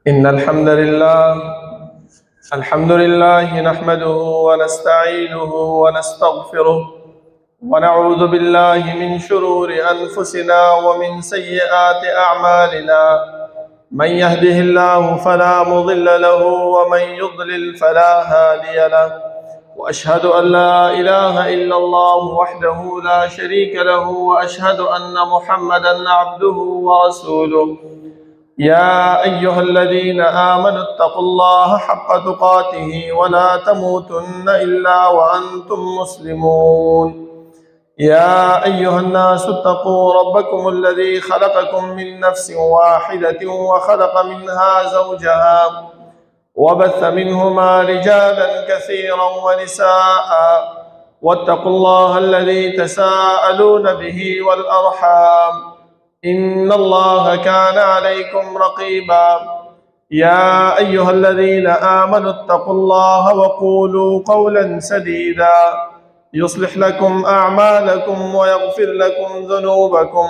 إن الحمد لله نحمده ونستعينه ونستغفره ونعوذ بالله من شرور أنفسنا ومن سيئات أعمالنا. من يهده الله فلا مضل له ومن يضلل فلا هادي له، وأشهد أن لا إله إلا الله وحده لا شريك له، وأشهد أن محمدا عبده ورسوله. يا أيها الذين آمنوا اتقوا الله حق تقاته ولا تموتن إلا وأنتم مسلمون. يا أيها الناس اتقوا ربكم الذي خلقكم من نفس واحدة وخلق منها زوجها وبث منهما رجالا كثيرا ونساء، واتقوا الله الذي تساءلون به والأرحام، إن الله كان عليكم رقيبا. يا أيها الذين آمنوا اتقوا الله وقولوا قولا سديدا يصلح لكم أعمالكم ويغفر لكم ذنوبكم،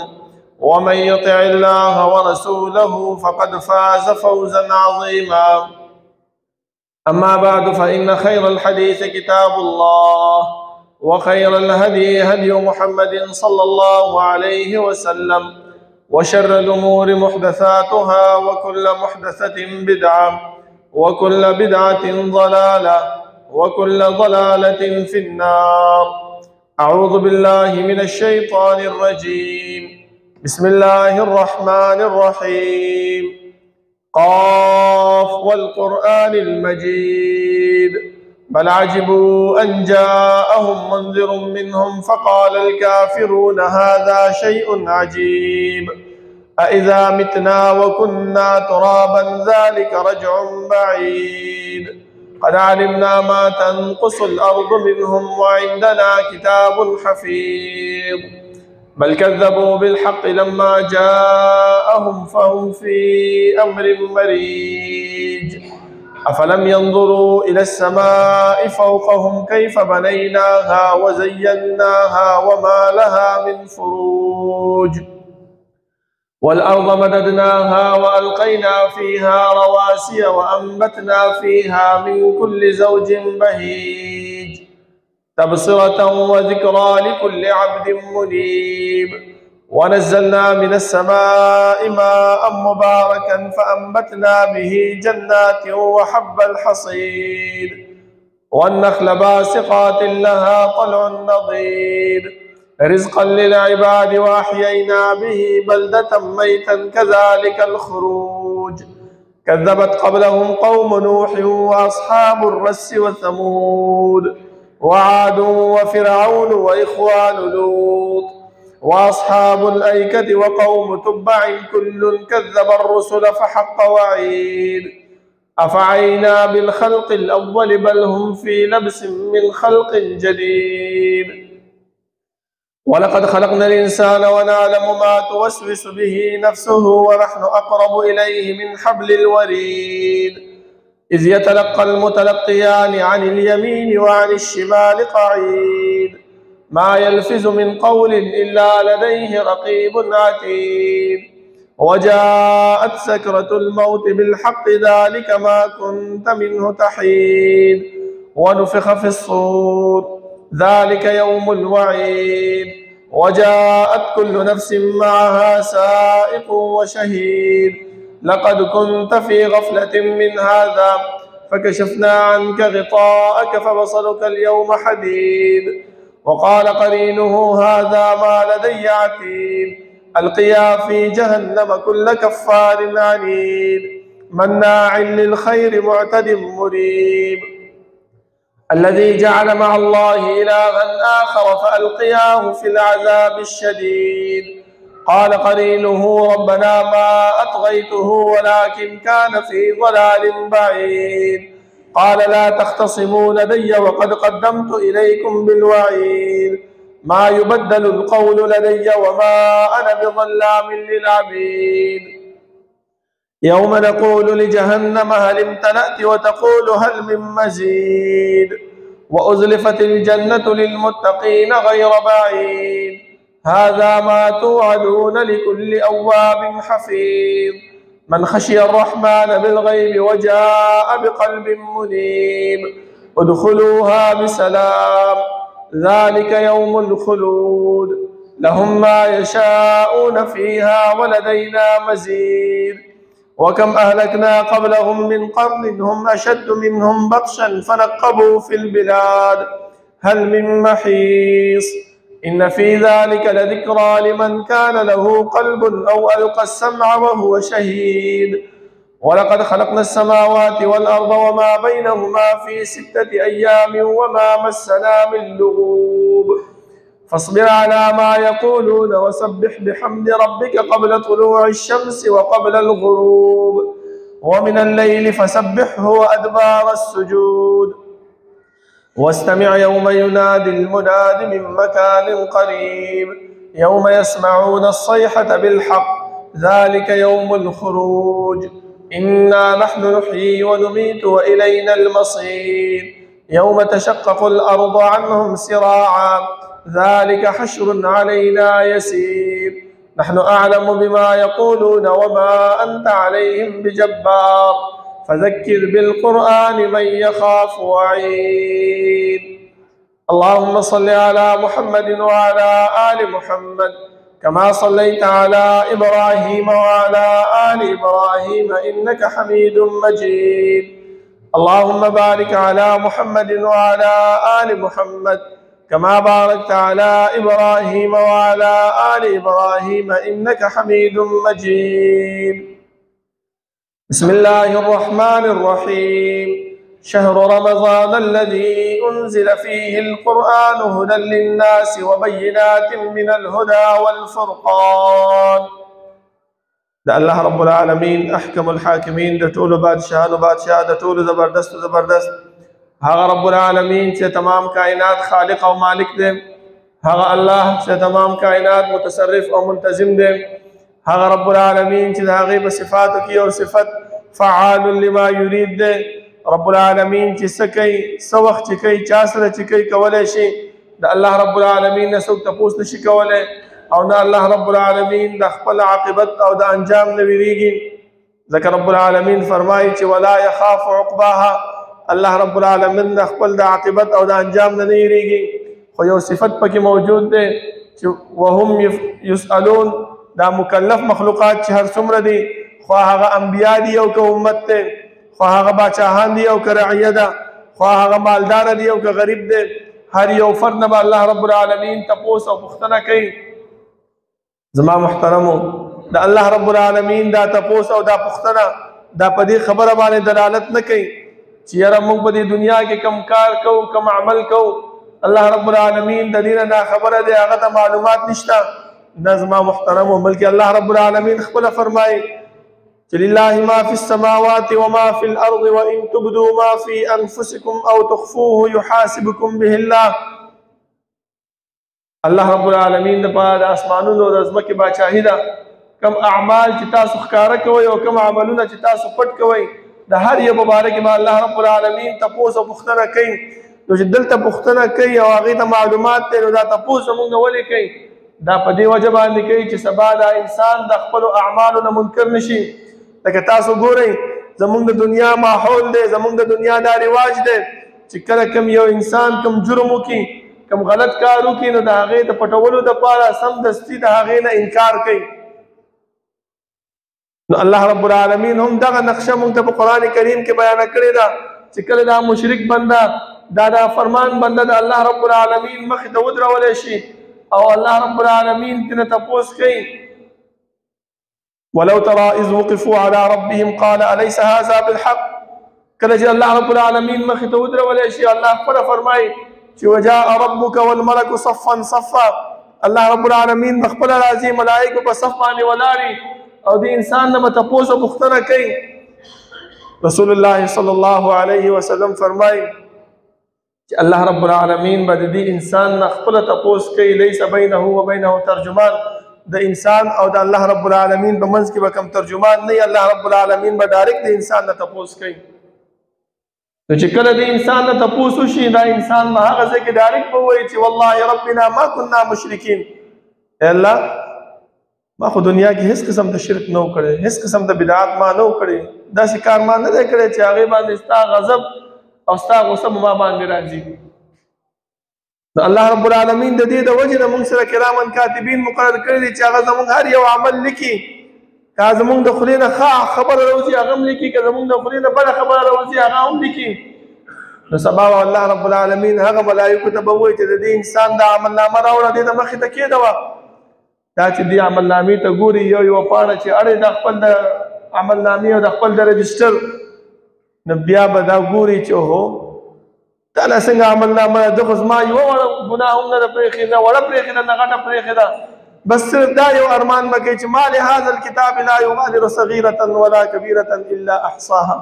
ومن يطع الله ورسوله فقد فاز فوزا عظيما. أما بعد، فإن خير الحديث كتاب الله، وخير الهدي هدي محمد صلى الله عليه وسلم، وشر الأمور محدثاتها، وكل محدثة بدعة، وكل بدعة ضلالة، وكل ضلالة في النار. أعوذ بالله من الشيطان الرجيم. بسم الله الرحمن الرحيم. قاف والقرآن المجيد، بل عجبوا أن جاءهم منذر منهم فقال الكافرون هذا شيء عجيب، أإذا متنا وكنا ترابا ذلك رجع بعيد، قد علمنا ما تنقص الأرض منهم وعندنا كتاب حفيظ، بل كذبوا بالحق لما جاءهم فهم في أمر مريج. أفلم ينظروا إلى السماء فوقهم كيف بنيناها وزيناها وما لها من فروج، والأرض مددناها وألقينا فيها رواسي وأنبتنا فيها من كل زوج بهيج، تبصرة وذكرى لكل عبد منيب. ونزلنا من السماء ماء مباركا فأنبتنا به جنات وحب الحصيد، والنخل باسقات لها طلع نضيد، رزقا للعباد، وأحيينا به بلدة ميتا كذلك الخروج. كذبت قبلهم قوم نوح وأصحاب الرس وثمود وعاد وفرعون وإخوان لوط وأصحاب الأيكة وقوم تبع كل كذب الرسل فحق وعيد. أفعينا بالخلق الأول بل هم في لبس من خلق جديد. ولقد خلقنا الإنسان ونعلم ما توسوس به نفسه ونحن أقرب إليه من حبل الوريد، إذ يتلقى المتلقيان عن اليمين وعن الشمال قعيد، ما يلفظ من قول إلا لديه رقيب عتيد. وجاءت سكرة الموت بالحق ذلك ما كنت منه تحيد، ونفخ في الصور ذلك يوم الوعيد، وجاءت كل نفس معها سائق وشهيد. لقد كنت في غفلة من هذا فكشفنا عنك غطاءك فبصرك اليوم حديد. وقال قرينه هذا ما لدي عتيد، ألقيا في جهنم كل كفار عنيد، مناع للخير معتد مريب، الذي جعل مع الله إلها آخر فألقياه في العذاب الشديد. قال قرينه ربنا ما أطغيته ولكن كان في ضلال بعيد. قال لا تختصموا لدي وقد قدمت إليكم بالوعيد، ما يبدل القول لدي وما أنا بظلام للعبيد. يوم نقول لجهنم هل امتلأت وتقول هل من مزيد، وأزلفت الجنة للمتقين غير بعيد، هذا ما توعدون لكل أواب حفيظ. من خشي الرحمن بالغيب وجاء بقلب منيب ادخلوها بسلام ذلك يوم الخلود لهم ما يشاءون فيها ولدينا مزيد وكم أهلكنا قبلهم من قرن هم أشد منهم بطشا فنقبوا في البلاد هل من محيص إن في ذلك لذكرى لمن كان له قلب أو ألقى السمع وهو شهيد ولقد خلقنا السماوات والأرض وما بينهما في 6 أيام وما مسنا من لغوب فاصبر على ما يقولون وسبح بحمد ربك قبل طلوع الشمس وقبل الغروب ومن الليل فسبحه وأدبار السجود واستمع يوم ينادي المناد من مكان قريب يوم يسمعون الصيحة بالحق ذلك يوم الخروج إنا نحن نحيي ونميت وإلينا المصير يوم تشقق الأرض عنهم سراعا ذلك حشر علينا يسير نحن أعلم بما يقولون وما أنت عليهم بجبار فذكر بالقرآن من يخاف وعيد اللهم صل على محمد وعلى آل محمد كما صليت على إبراهيم وعلى آل إبراهيم إنك حميد مجيد اللهم بارك على محمد وعلى آل محمد كما باركت على إبراهيم وعلى آل إبراهيم إنك حميد مجيد بسم الله الرحمن الرحيم شهر رمضان الذي أنزل فيه القرآن هدى للناس وبينات من الهدى والفرقان ده الله رب العالمين أحكم الحاكمين ده طول بادشاہ ده طول زبردست هغه رب العالمین چې تمام کائنات خالق او مالک دی هغه الله چې تمام کائنات متصرف او منتظم دی هغه رب العالمین چې هغه په صفاتو کې او صفت فعال لما يريد دی رب العالمین چې سکی سو وخت چې کوي چا سره چې کوي کولای شي د الله رب العالمین نه څوک تاسو نشي کولای او نه الله رب العالمین د خپل عاقبت او د انجام نه ویریږي ذکر رب العالمین فرمایي چې ولا يخاف عقباها الله رب العالمین د خپل د عاقبت او د انجام نه یریږي خو یو صفت پکې موجود دی چې وهم يسألون دا مکلف مخلوقات چې هر څومره دي خو هغه انبیا دي او که امت دی خو هغه باچاهان دي او که رعیه ده خو هغه مالدار دي او که غریب دی هر یو فرد نه الله رب العالمین تپوس او پوښتنه کوي زما محترمو د الله رب العالمین دا تپوس او دا پوښتنه دا په دې خبره باندې دلالت نه کوي چې یاره موږ په دې دنیا کې کم کار کوو کم عمل کوو الله رب العالمین د دې نه خبره دی هغه ته معلومات نشته دا زما محترمو بلکې الله رب العالمین خپله فرمایي چې لله ما فی السماوات وما فی الارض وان تبدوا ما فی انفسکم او تخفوه یحاسبکم به الله الله رب العالمین دپاره د اسمانونو د ځمکې باچاهي ده کم اعمال چې تاسو ښکاره کوئ او کم عملونه چې تاسو پټ کوئ د هر یو مبارک ما الله رب العالمین تپوس او پوښتنه کوي نو چې دلته پوښتنه کوي او هغې ته معلومات دی نو دا تپوس زموږ نه ولې کوي دا په دې وجه باندې کوي چې سبا دا انسان د خپلو اعمالو نه منکر نشي لکه تاسو ګورئ زموږ د دنیا ماحول دی زموږ د دنیا دا رواج دی چې کله کم یو انسان کم جرم وکړي کم غلط کار وکړي نو د هغې د پټولو دپاره سمدستي د هغې نه انکار کوي نو الله رب العالمین هم دغه نقشه مونږ ته په قرآن کریم کې بیان کړې ده چې کله دا مشرک بنده دا فرمان بنده د الله رب العالمین مخې ته ودرولی شي او الله رب العالمین ترنه تپوس کوي ولو ترى اذ وقفوا على ربهم قال اليس هذا بالحق کله چې الله رب العالمین مخې ته ودرولی شي الله خپله فرمایي چې وجاء ربك والملك صفا صفا الله رب العالمین بخپله راځي ملائکو په صف باندې ولاړي او د انسان نه به تپوس او پوښتنه کوي رسول الله صلی الله علیه وسلم فرمایي چې الله رب العالمین به د دې انسان نه خپله تپوس کوي لیس بینه و بینه ترجمان د انسان او د الله رب العالمین په منځ کې به کوم ترجمان نه الله رب العالمین به ډایرکټ د انسان نه تپوس کوي نو چې کله د انسان نه تپوس وشي دا انسان به هغه ځای کې ډایرکټ به ووایي چې والله ربنا ما کنا مشرکین الله ما خو دنیا کې هیڅ قسم د شرک نه کړي، هیڅ قسم د بدعات ما نه کړي، داسې کار ما نه دی کړی چې هغې باندې ستا غضب او ستا غصه ما باندې راځي. د الله رب العالمین د دې د وجې نه موږ سره کرامن کاتبین مقرر کړي دي چې هغه زموږ هر یو عمل لیکي. که زموږ د خولې نه ښه خبره راوځي هغه هم لیکي، که زموږ د خولې نه بده خبره راوځي هغه هم لیکي. نو سبا به الله رب العالمین هغه ملایکو ته به وایي چې د دې انسان دا عملنامه راوړه، دې د مخې ته کېږدوه. دا چې دې عملنامې ته ګوري یو پاڼه چې اړې د خپل د عملنامې او د خپل د رجسټر، نو بیا به دا ګوري چې هو دا له څنګه عملنامه ده، خو زما یوه وړه ګناه هم نه ده پرېښې، نه وړه پرېښې ده نه غټه پرېښې ده. بس صرف دا یو ارمان به کوي چې ما لهذا الکتاب لا یغادر صغیرة ولا کبیرة الا احصاها.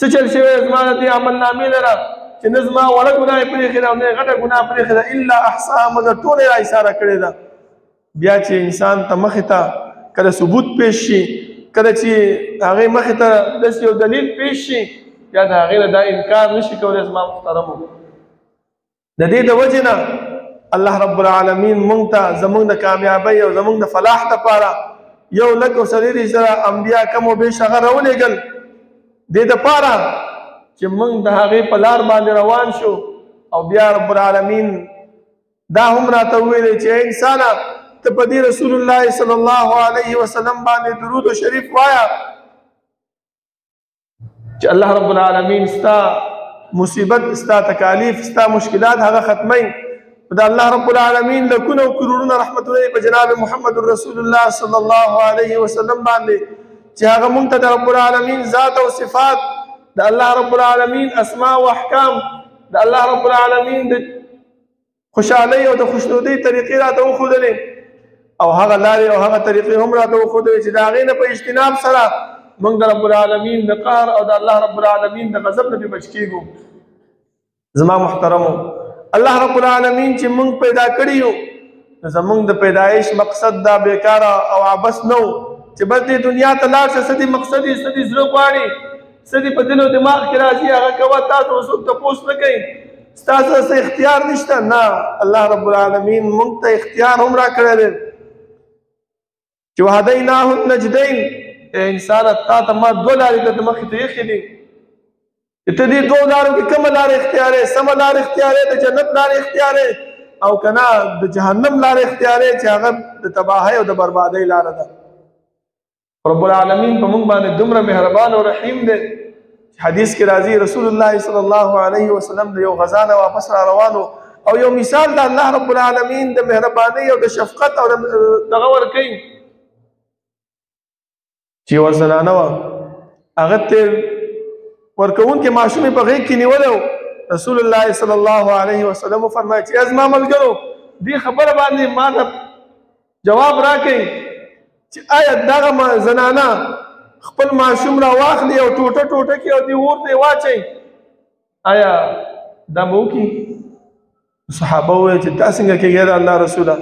څه چل شوی زما د دې عملنامې لره چې نه زما وړه ګناه یې پرېښې ده او نه یې غټه ګناه پرېښې ده، الا احصاها مګر ټوله یې راایساره کړې ده. بیا چې انسان ته مخې ته کله ثبوت پیش شي، کله چې هغې مخې ته داسې یو دلیل پیش شي، بیا د هغې نه دا انکار نشي کولی. زما محترمو د دې د وجې نه الله رب العالمین موږ ته زموږ د کامیابۍ او زموږ د فلاح دپاره یو لک او څلېرویشت زره انبیا کم و بیش هغه راولېږل، دې دپاره چې موږ د هغې په لار باندې روان شو. او بیا رب العالمین دا هم راته وویلی چې انسانه ته په دې رسول الله صلی الله علیه وسلم باندې درود و شریف وایه چې الله رب العالمین ستا مصیبت، ستا تکالیف، ستا مشکلات هغه ختمی. د الله رب العالمین لکونه او کروڑونه رحمتونه په جناب محمد رسول الله صلی الله علیه وسلم باندې چې هغه مونږ ته د رب العالمین ذات او صفات، د الله رب العالمین اسماء او احکام، د الله رب العالمین د خوشحالۍ او د خوشنودۍ طریقې راته وښودلې، او هغه لارې او هغه طریقې هم راته وښودلې چې د هغې نه په اجتناب سره موږ د رب العالمین د قهر او د الله رب العالمین د غضب نه بچ کېږو. زما محترمو الله رب العالمین چې موږ پیدا کړي یو، زموږ د پیدایش مقصد دا بیکاره او عبث نه و چې بس دې دنیا ته لاړ شه، څه دې مقصد یې، څه دې زړه غواړي، څه دې په دل او دماغ کې راځي هغه کوه، تاسو څوک تپوس نه کوي، ستاسو څه اختیار نشته. نه، الله رب العالمین موږ ته اختیار هم راکړی دی چې وهدیناه النجدین. انسانه تا ته ما دوه لارې درته مخې ته ایښې دي چې ته دې دوو لارو کې کومه لاره اختیارې، سمه لاره اختیارې، د جنت لاره اختیارې، او که نه د جهنم لاره اختیارې چې هغه د تباهۍ او د بربادۍ لاره ده. رب العالمین په موږ باندې دومره مهربان او رحیم دی چې حدیث کې راځي رسول الله صلی الله علیه وسلم د یو غزا نه واپس را روانو، او یو مثال د الله رب العالمین د مهربانۍ او د شفقت او دغه ورکوي چې یوه زنانه وه، هغه تېل ورکوونکې ماشوم یې په غېږ کې نیولی و. رسول الله صلی الله علیه وسلم وفرمایي چې ای زما ملګرو دې خبره باندې ما ته جواب راکئ چې آیا دغه زنانه خپل ماشوم را واخلي او ټوټه ټوټه کړي او دې اور ته یې واچوي، آیا دا به وکړي؟ صحابه وویل چې دا څنګه کېږي د الله رسوله،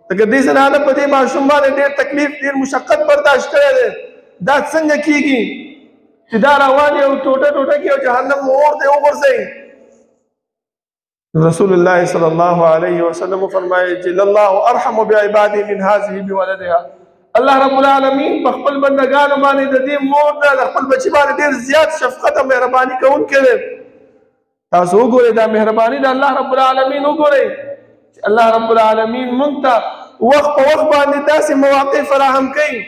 ځکه دې زنانه په دې ماشوم باندې ډېر تکلیف، ډېر مشقت برداشت کړی دی، دا څنګه کېږي چې دا روان یې او ټوټه ټوټه کړي او جهنم اور ته یې وغورځوي؟ رسول الله صلی الله علیه وسلم فرمایي چې الله ارحم بعباده من هذه بولدها. الله رب العالمین په خپل بندګانو باندې د دې مور نه د خپل بچي باندې ډېر زیات شفقت او مهرباني کوونکی دی. تاسو وګورئ دا مهرباني د الله رب العالمین وګورئ چې الله رب العالمین موږ ته وخت په وخت باندې داسې مواقع فراهم کوي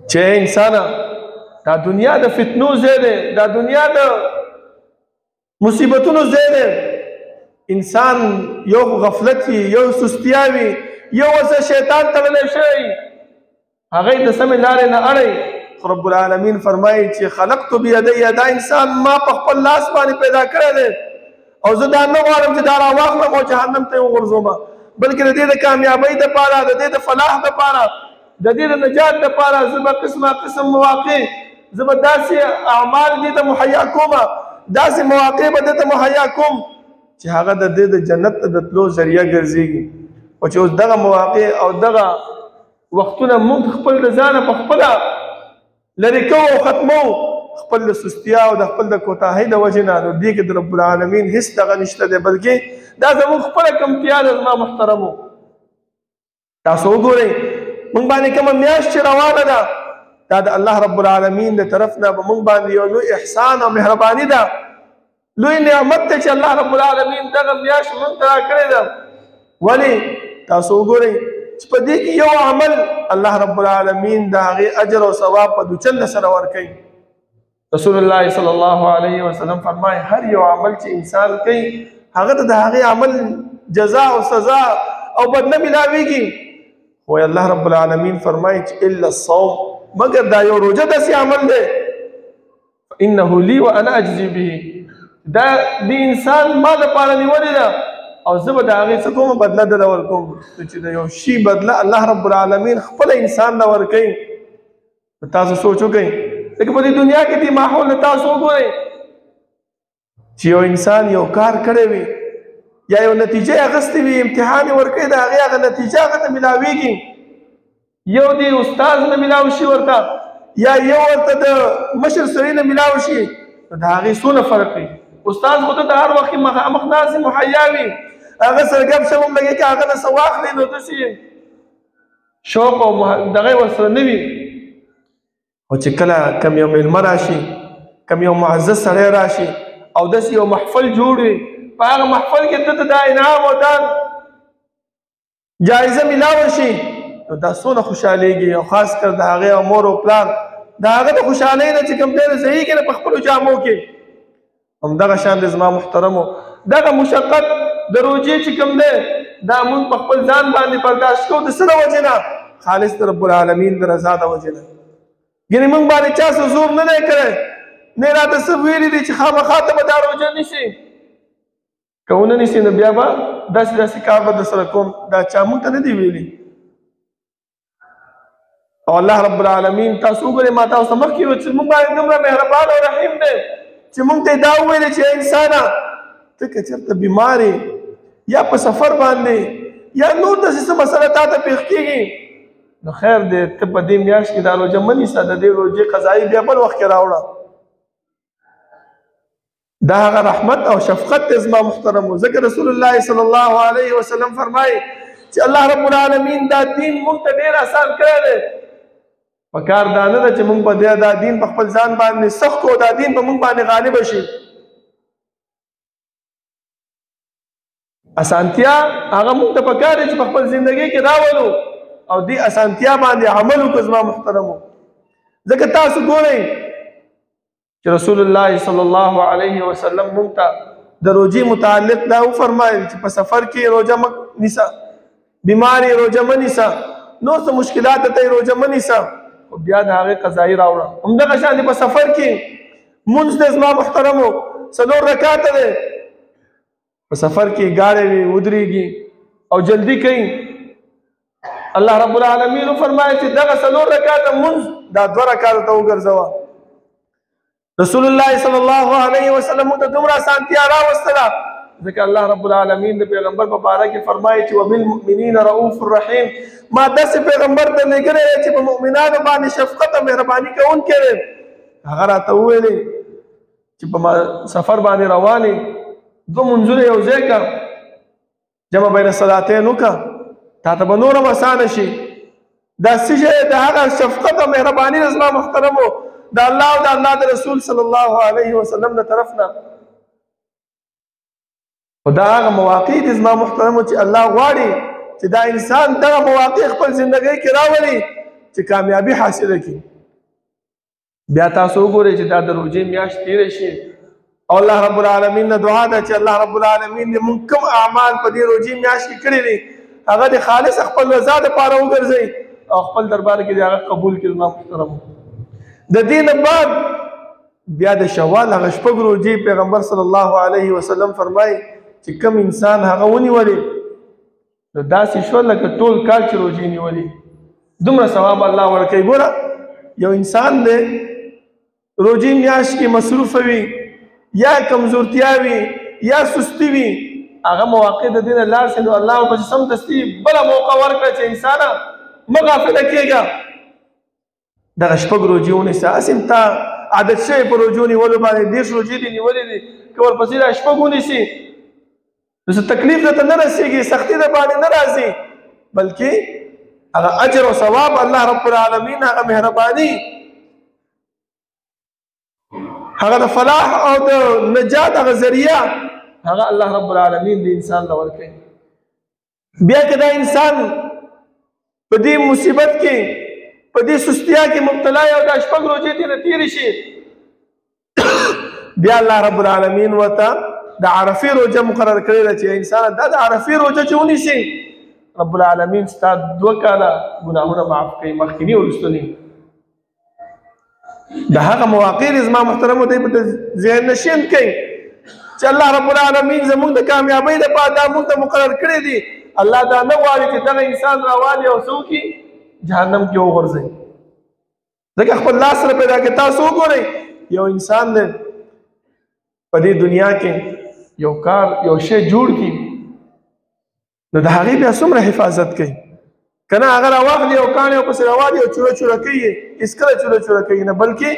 چې انسانه دا دنیا د فتنو ځای دی، دا دنیا د مصیبتونو ځای دی. انسان یو غفلت وي، یو سستیا وي، یو ورسره شیطان تړلی شوی، هغه یې د سمې لارې نه اړوي. رب العالمین فرمایي چې خلقت بیدی، دا انسان ما په خپل لاس باندې پیدا کړی دی، او زه دا نه غواړم چې دا راواخلم او جهنم ته یې وغورځوم، بلکې د دې د کامیابۍ دپاره، د دې د فلاح دپاره، د دې د نجات دپاره زه به قسمه قسم مواقع، زه به داسې اعمال دې ته مهیا کوم، داسې مواقع به دې ته مهیا کوم چې هغه د دې د جنت ته د تلو ذریعه ګرځېږي. او چې اوس دغه مواقع او دغه وختونه موږ خپل د ځانه په خپله لرې کوو او ختمو، خپل د سستیا او د خپل د کوتاهۍ د وجې نه، نو دې کې د رب العالمین هېڅ دغه نشته دی، بلکې دا زموږ خپله کمتیا ده. زما محترمو تاسو وګورئ موږ باندې کومه میاشت چې روانه ده دا د الله رب العالمین د طرف نه به موږ باندې یو لوی احسان او مهرباني ده، لوی نعمت دی چې الله رب العالمین دغه میاشت موږ ته راکړې ده. ولې تاسو وګورئ چې په دې کې یو عمل الله رب العالمین د هغې اجر او ثواب په دوچنده سره ورکوي. رسول الله صلی الله علیه وسلم فرمایي هر یو عمل چې انسان کوي هغه ته د هغې عمل جزا او سزا او بدله ملاویږي. خو الله رب العالمین فرمایي چې الا الصوم، مگر دا یو روزه داسې عمل دی انه لی وانا اجزي به، دا د انسان ما دپاره نیولې ده او زه به د هغې څه کوم بدله دله ورکوم. چې د یو شي بدله الله رب العالمین خپله انسان له ورکوي. تاسو سوچ وکئ لکه په دې دنیا کې دې ماحول نه تاسو وګورئ چې یو انسان یو کار کړی وي یا یو نتیجه یې اخیستې وي، امتحان یې ورکوي، د هغې هغه نتیجه هغه ته ملاویږي. یو دې استاد نه ملاو شي ورته یا یو ورته د مشر سړي نه ملاو شي، نو د هغې څونه فرق وي. استاد خو ته د هر وخت مخامخ ناست مهیا وي، هغه سره ګپ شپ هم لګي که هغه نه څه واخلي نو داسې شوق او دغه یې ورسره نه وي. خو چې کله کم یو میلمه راشي، کم یو معزز سړی راشي او داسې یو محفل جوړ وي، په هغه محفل کې ته ته دا انعام او دا جایزه میلاوه شي نو دا څونه خوشحالېږي. او خاص کر د هغې او مور او پلار د هغه د خوشحالۍ نه چې کوم دی ځایږي نه په خپلو جامو کې. همدغه شان دی زما محترمو دغه مشقت د روجې چې کوم دی دا مونږ په خپل ځان باندې برداشت کوو د څه د وجې نه؟ خالص د رب العالمین د رضا د وجې نه. یعنې مونږ باندې چا څه زور نه دی کړی، نه راته څه ویلي دي چې خامخا ته به دا روژه نیسي، که ونه نیسي نو بیا به داسې داسې کار به در سره کوم. دا چا مونږ ته نه دی ویلي. او الله رب العالمین تاسو وګورئ ما تاسو ته مخکې وویل چې مونږ باندې دومره مهربان او رحیم دی چې مونږ ته یې دا وویلې چې انسانه ته که چېرته بیمار یا په سفر باندې یا نور داسې څه مسله تا ته پېښ کېږي نو خیر دی ته په دې میاشت کې دا روژه مه نیسه، د دې روژې قضایي بیا بل وخت کې راوړه. دا هغه رحمت او شفقت دی زما محترمو. ځکه رسول الله صلی الله علیه وسلم فرمایي چې الله رب العالمین دا دین مونږ ته ډېر آسان کړی دی. پکار دا نه ده چې مونږ به دا دین په خپل ځان باندې سخت کړو، دا دین په مونږ باندې غالب شي. اسانتیا هغه مونږ ته پکار دی چې په خپل زندګۍ کې راولو او دې اسانتیا باندې عمل وکړو زما محترمو. ځکه تاسو ګورئ چې رسول الله صلی الله علیه وسلم مونږ ته د روژې متعلق دا وفرمایل چې په سفر کې روژه مه نیسه، بیمار یې روژه مه نیسه، نور څه مشکلات ته یې روژه مه نیسه، خو بیا د هغې قضایي راوړه. همدغه شان دی په سفر کې مونځ دی زما محترمو 4 رکعاته دی. په سفر کې ګاډی وي ودرېږي او جلدي کوي. الله رب العالمین فرمایي چې دغه 4 رکعاته مونځ دا 2 رکعاته ته وګرځوه. رسول الله صلی الله علیه وسلم ته دومره اسانتیا راوستله ځکه الله رب العالمین د پیغمبر په باره کې فرمایي چې وبالمؤمنین رؤوف الرحیم، ما داسې پیغمبر ته لېږلی دی چې په مؤمنانو باندې شفقت او مهرباني کوونکی دی. هغه راته وویلې چې په سفر باندې روان یې 2 منځونه یو ځای کړه، جمع بین الصلاتین وکړه، تا ته به نور هم اسانه شي. دا څه شی د هغه شفقت او مهرباني ده زما محترمو د الله او د الله د رسول صلی الله علیه وسلم د طرف نه. خو دا هغه مواقع دي زما محترمو چې الله غواړي چې دا انسان دغه مواقع خپل زندګۍ کې راولي چې کامیابي حاصله کړي. بیا تاسو وګورئ چې دا د روژې میاشت تېره شي او الله رب العالمین نه دعا ده چې الله رب العالمین دې مونږ کوم اعمال په دې روژې میاشت کې کړي دي هغه د خالص خپل رضا دپاره وګرځئ او خپل دربار کې دې هغه قبول کړي. زما محترمو د دې نه بعد بیا د شوال هغه 6 روژې پیغمبر صلی الله علیه وسلم فرمایي چې کوم انسان هغه ونیولې نو داسې شول لکه ټول کال چې روژې نیولې، دومره ثواب الله ورکوي. ګوره یو انسان دی روژې میاشت کې مصروفه وي یا کمزورتیا وي یا سستی وي، هغه مواقع د دې نه لاړ شي نو الله ورپسې سمدستي بله موقع ورکړه چې انسانه مه غافله کېږه، دغه 6 روژې ونیسه. هسې هم تا عادت شوی په روژو نیولو باندې 10 روژې دې نیولې دي، که ورپسې دا 6 ونیسي نو څه تکلیف درته نه رسېږي، سختي در باندې نه راځي، بلکې هغه اجر او ثواب الله رب العالمین هغه مهرباني هغه د فلاح او د نجات هغه ذریعہ هغه الله رب العالمین د انسان له ورکوي. بیا که دا انسان په دې مصیبت کې په دې سستیا کې مبتلا او دا شپږ روزې ترې تېرې شي بیا الله رب العالمین ورته د عرفې روزه مقرر کړې ده چې انسان دا د عرفې روزه چې ونیسي رب العالمین ستا 2 کاله ګناهونه معاف کوي مخکیني او وروستني. د هغه مواقع زما محترمو دی په ذهن نشین کوي چې الله رب العالمین زموږ د کامیابۍ لپاره دا موږ ته مقرر کړی دي. الله دا نه غواړي چې دغه انسان راوالي او څه وکړي جهنم کې وغورځوي. ځکه خپل لاس سره پیدا کړي. تاسو وګورئ یو انسان دی په دې دنیا کې یو کار یو شی جوړ کړي نو د هغې بیا څومره حفاظت کوي که نه هغه راواخلي او کاڼې ورپسې راوالي او چوره چوره کوي هېڅکله چوره چوره کوي نه بلکې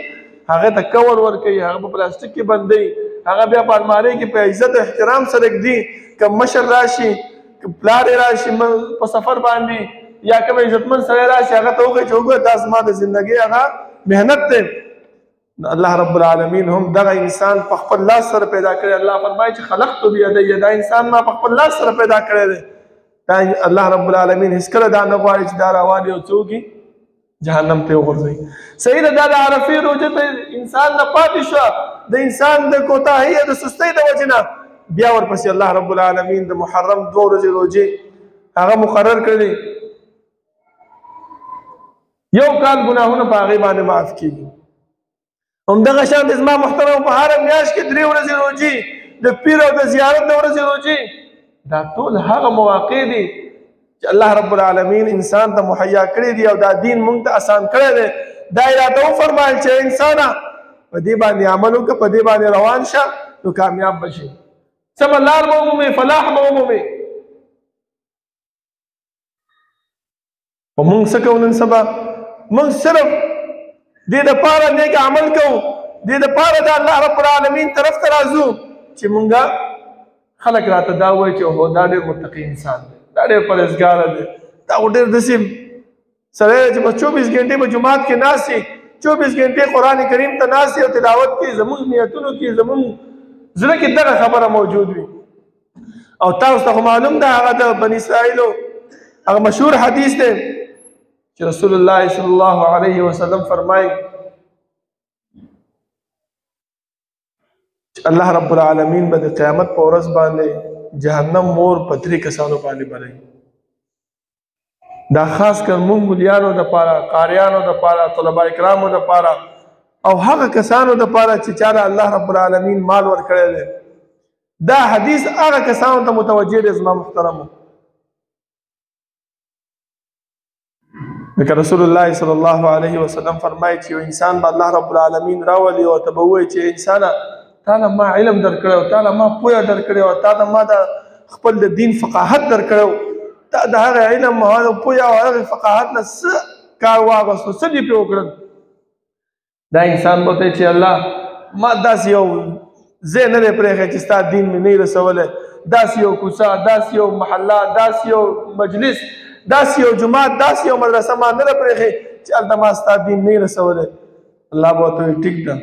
هغې ته کور ورکوي هغه په پلاستیک کې بندوي هغه بیا په المارۍ کې په عزت او احترام سره ږدي که مشر راشي که پلار یې راشي په سفر باندې یا کوم عزتمن سړی راشي هغه ته وښایي چې وګوره دا زما د زندګۍ هغه محنت دی. الله رب العالمین هم دغه انسان په خپل لاس سره پیدا کړی. الله فرمایي چې خلقت بیدی دا انسان ما په خپل لاس سره پیدا کړی دی. دا الله رب العالمین هېڅکله دا نه غواړي چې دا راوالي او څه وکړي جهنم ته وغورځوي. صحیح ده دا د عرفې روژه ته انسان نه پاتې شوه د انسان د کوتاهۍ او د سستۍ د وجې نه بیا ورپسې الله رب العالمین د محرم 2 ورځې روژې هغه مقرر کړي. یو کال ګناهونه په هغې باندې معاف کېږي. همدغه شان د زما محترم په هره میاشت کې 3 ورځې روژې د پیر او د زیارت د ورځې روژې دا ټول هغه مواقع دي چې الله رب العالمین انسان ته مهیا کړي دي او دا دین موږ ته آسان کړی دی. دا اراده وفرمایل چې انسانه په دې باندې عمل وکړه په دې باندې روان شه نو کامیاب به شي سمه لار به ومومې فلاح به ومومې. خو موږ څه کوو نن سبا موږ صرف دې دپاره نیک عمل کوو دې دپاره د الله رب العالمین طرف ته راځو چې موږ خلک راته دا وایي چې هو دا ډېر متقي انسان دی دا ډېر پرهیزګاره دی دا خو ډېر داسې سړی دی چې بس 24 ګنټې په جومات کې ناست وي 24 ګنټې قرآن کریم ته ناست وي او تلاوت کې زموږ نیتونو کې زموږ زړه کې دغه خبره موجود وي. او تاسو ته خو معلوم ده هغه د بني اسرائیلو هغه مشهور حدیث دی چې رسول الله صلی الله علیه وسلم فرمایي الله رب العالمین به د قیامت په ورځ باندې جهنم مور په 3 کسانو باندې بلوي. دا خاص کر موږ ملیانو دپاره قاریانو دپاره طلبه کرامو دپاره او هغه کسانو دپاره چې چاله الله رب العالمین مال ورکړی دی. دا حدیث هغه کسانو ته متوجه دی زما محترمو لکه رسول الله صلی الله علیه وسلم فرمایي چې یو انسان به الله رب العالمین راولي او ته به ووایي چې انسانه تعالی ما علم درکړی او تعالی ما پوهه درکړې او تا ته ما د خپل د دین فقاهت درکړی تا د هغه علم او پوهه او هغه فقاهت نه څه کار واغوستو څه دې پرې وکړل. دا انسان به ورته چې الله ما داسې یو ځای نه دی پرېښی چې ستا دین مې نه رسولی داسې یو کوڅه داسې یو محله داسې یو مجلس داسې یو جومات داسې یو مدرسه ما نه ده پرېښی چې هلته ما ستا دین نه رسولی. الله به ورته وایي ټیک ده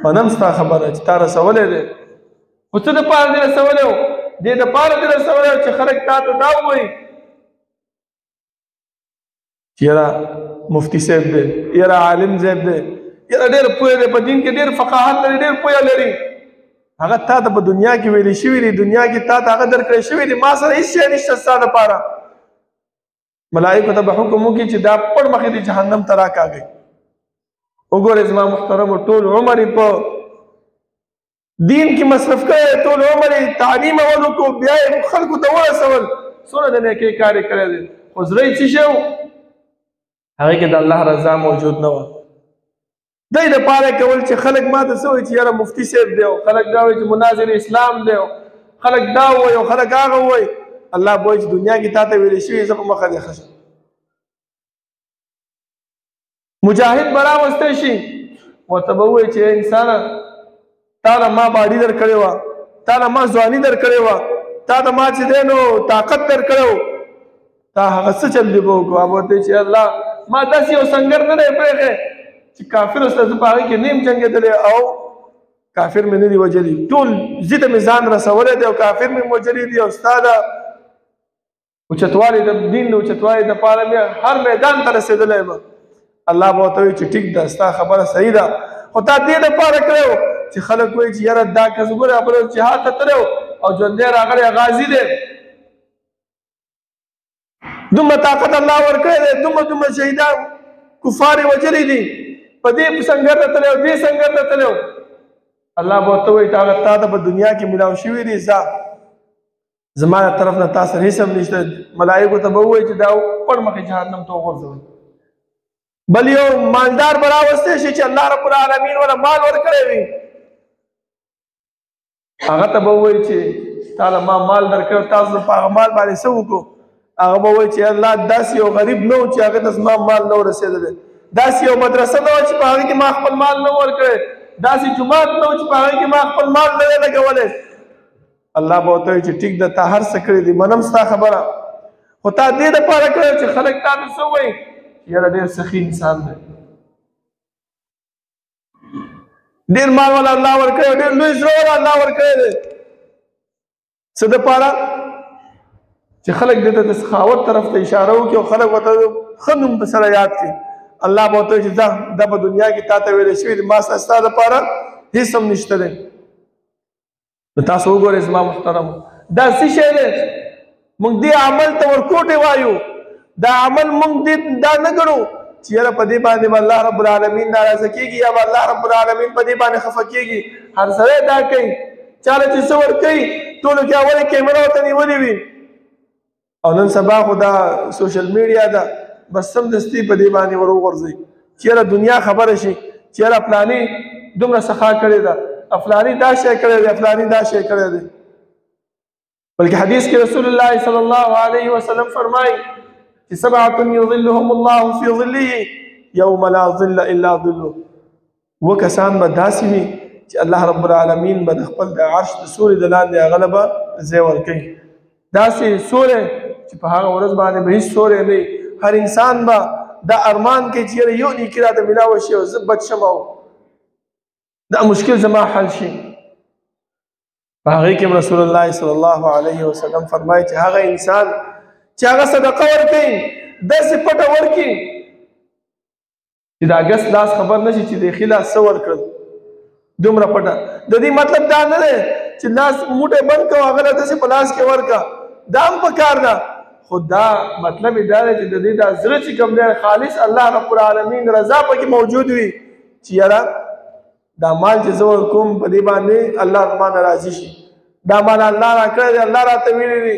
منم ستا خبره چې تا رسولی دی خو څه دپاره دې رسولی و دې دپاره دې رسولی و چې خلک تا ته دا ووایي چې یاره مفتي صاحب دی یاره عالم صاحب دی یاره ډېر پوهه دی په دین کې ډېر فقاهت لري ډېر پوهه لري. هغه تا ته په دنیا کې ویلي شوي دي دنیا کې تا ته هغه درکړی شوي دي ما سره هېڅ شی نشته ستا دپاره. ملائکو ته به حکم وکړي چې دا پړ مخې دې جهنم ته راکاږئ. وګورئ زما محترمو ټول عمر یې په دین کې مصرف کړی ټول عمر یې تعلیم اول وکړو بیا یې خلکو ته ورسول څومره د نیکۍ کار یې کړی دی خو زړه یې څه شی و هغې کې د الله رضا موجود نه وه. دی دپاره یې کول چې خلک ما ته څه وایي چې یاره مفتي صاحب دی او خلک دا وایي چې مناظر اسلام دی او خلک دا وایي او خلک هغه وایي. الله به وایي چې دنیا کې تا ته ویلې شوي زه په مخه دې ښه شم. مجاهد به راوستی شي ورته به ووایي چې انسانه تا ته ما باډي درکړې وه تا ته ما ځواني درکړې وه تا ته ما چې دی نو طاقت درکړی و تا هغه څه چل دی به وکړو هغه ورته چې الله ما داسې یو سنګر نه دی پرېښی چې کافرو سره زه په هغې کې نیم جنګېدلی او کافر مې نه دي وجلي ټول ضد مې ځان رسولی دی او کافر مې وجلي دي او ستا د اوچتوالي د دین د اوچتوالي دپاره مې هر میدان ته رسېدلی یم الله به ورته وایي چې ټیک ده ستا خبره صحیح ده خو تا دې دپاره کړی و چې خلک وایي چې یاره دا کس ګوره بل جهاد ته تللی او ژوندی راغلی غازي دی دومره طاقت الله ورکړی دی دومره شهیدان کفار یې وجلي دي په دې سنګر ته تللی او دې سنګر ته تللی الله به ورته وایي هغه تا ته په دنیا کې ملاو شوي دي ځه زما د طرف نه تا سره هېڅ هم نشته ملایکو ته به ووایي چې دا پړ مخې جهنم ته وغورځوئ بل یو مالدار به راوستی شي چې الله رب العالمین وله مال ورکړی وي هغه ته به ووایي چې تا له ما مال درکړی تاسو په هغه مال باندې څه وکړو هغه به وایي چې الله داسې یو غریب نه و چې هغې ته زما مال نه و رسېدلی داسې یو مدرسه نه وه چې په هغې کې ما خپل مال نه ورکړی داسې جومات نه و چې په هغې کې ما خپل مال نه دی لګولی الله به ورته وایي چې ټیک ده تا هر څه کړي دي منم ستا خبره خو تا دې دپاره کړی چې خلک تا ته څه وایي یاره ډېر سخي انسان دی ډېر مال والا الله ورکړی ډېر لوی زړه والا الله ورکړی دی څه دپاره چې خلک دې ته د سخاوت طرف ته اشاره وکړي او خلک ورته ښه نوم په سره یاد کړي الله به ورته وایي چې ځه دا په دنیا کې تا ته ویلی شوي دي ما ستا دپاره هېڅ هم نشته دی نو تاسو وګورئ زما محترم دا څه شی دی موږ دې عمل ته ورکوټې وایو دا عمل موږ دا نه ګڼو چې یاره په دې باندې به الله رب العالمین ناراضه کېږي یا به الله رب العالمین په دې باندې خفه کېږي هر سړی دا کوي چاله چې څه ورکوي ټولو کې اولې کیمره ورته نیولې وي او نن سبا خو دا سوشل میډیا ده بس سمدستي په دې باندې ور وغورځوي چې یاره دنیا خبره شي چې یاره فلاني دومره سخا کړې ده افلانی دا شی کړی دی افلانی دا شی کړی دی بلکې حدیث کې رسول الله صلی الله علیه وسلم فرمایي چې سبعة یظلهم الله فی ظله یوم لا ظل الا ظله اووه کسان به داسې وي چې الله رب العالمین به د خپل د عرش د سوري د لاندې هغه له به ځای ورکوي داسې سوری چې په هغه ورځ باندې به هېڅ سوری نه هر انسان به دا ارمان کوي چې یو نیکي راته میلاوه شي او زه بد شم او دا مشکل زما حل شي په هغې کې رسول الله صلی الله علیه وسلم فرمایي چې هغه انسان چې هغه صدقه ورکوي داسې پټه ورکړي چې د ګس لاس خبر نه شي چې د ښي لاس څه ورکړل دومره پټه د دې مطلب دا نه دی چې لاس موټی بند کړه هغه له داسې په لاس کې ورکړه دا هم پکار ده خو دا مطلب یې دا دی چې د دې دا زړه چې کوم دی خالص الله رب العالمین رضا پکې موجود وي چې یاره دا مال چې زه ورکوم په دې باندې الله رحمانه راضي شي دا مال الله راکړی دی الله راته ویلی دی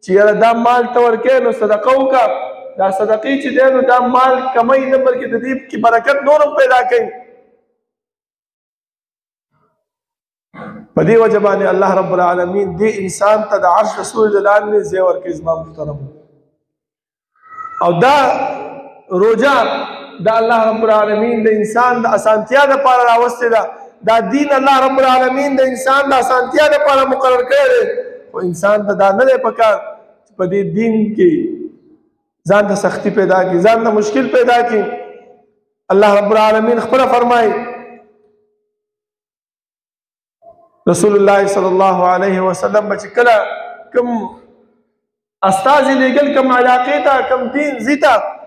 چې یاره دا مال ته ورکوې نو صدقه وکړه دا صدقې چې دی نو دا مال کمی نه بلکې د دې کې برکت نور هم پیدا کوي په دې وجه باندې الله رب العالمین دې انسان ته د عرش د سوري د لاندې ځای ورکوي زما محترم او دا روژه دا الله رب العالمین د انسان د اسانتیا دپاره راوستې ده دا دین الله رب العالمین د انسان د اسانتیا دپاره مقرر کړی دی خو انسان ته دا نه دی پکار چې په دې دین کې ځان ته سختی پیدا کړي ځان ته مشکل پیدا کړي الله رب العالمین خپله فرمایي رسول الله صلی الله علیه وسلم به چې کله کوم استازي لیږل کوم علاقې ته کوم دین ځي ته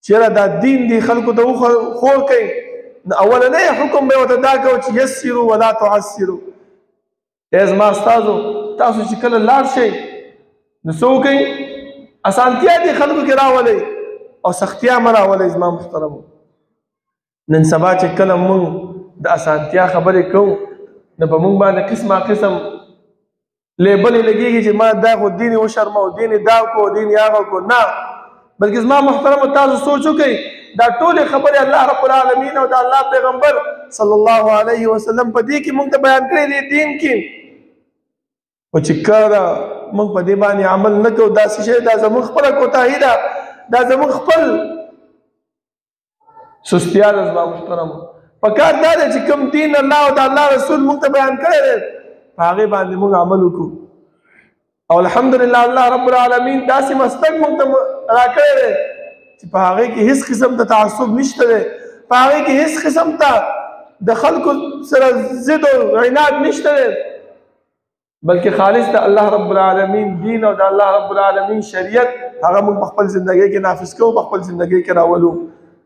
چیرې دا دین دی خلکو ته خور کوي نو اولنی حکم به ورته دا کوي چې یسروا ولا تعسروا ای زما استازو تاسو چې کله لاړ شئ نو څه وکئ اسانتیا دې خلکو کې راولئ او سختیا مه راولئ زما محترمو نن سبا چې کله موږ د اسانتیا خبرې کوو نو په موږ باندې قسمه قسم لیبلې لګېږي چې ما دا خو دین وشرمه او دین دا کو دین هغه کو نه بلکې زما محترمو تاسو سوچ وکئ دا ټولې خبرې الله رب العالمین او د الله پیغمبر صلی الله علیه وسلم په دې کې موږ ته بیان کړی دی دین کې او چې کله موږ په دې باندې عمل نه کوو داسې شی دا زموږ خپله کوتاهي ده دا زموږ خپل سستیا ده زما محترمو پکار دا دی چې کوم دین الله او د الله رسول موږ ته بیان کړی دی په هغې باندې موږ عمل وکړو او الحمدلله الله رب العالمین داسې مسلک موږ ته راکړی دی چې په هغې کې هیڅ قسم د تعصب نشته دی، په هغې کې هیڅ قسم ته د خلکو سره ضد او عناد نشته دی، بلکې خالص د الله رب العالمین دین او د الله رب العالمین شریعت هغه موږ په خپل زندګۍ کې نافذ کوو، په خپل زندګۍ کې راولو.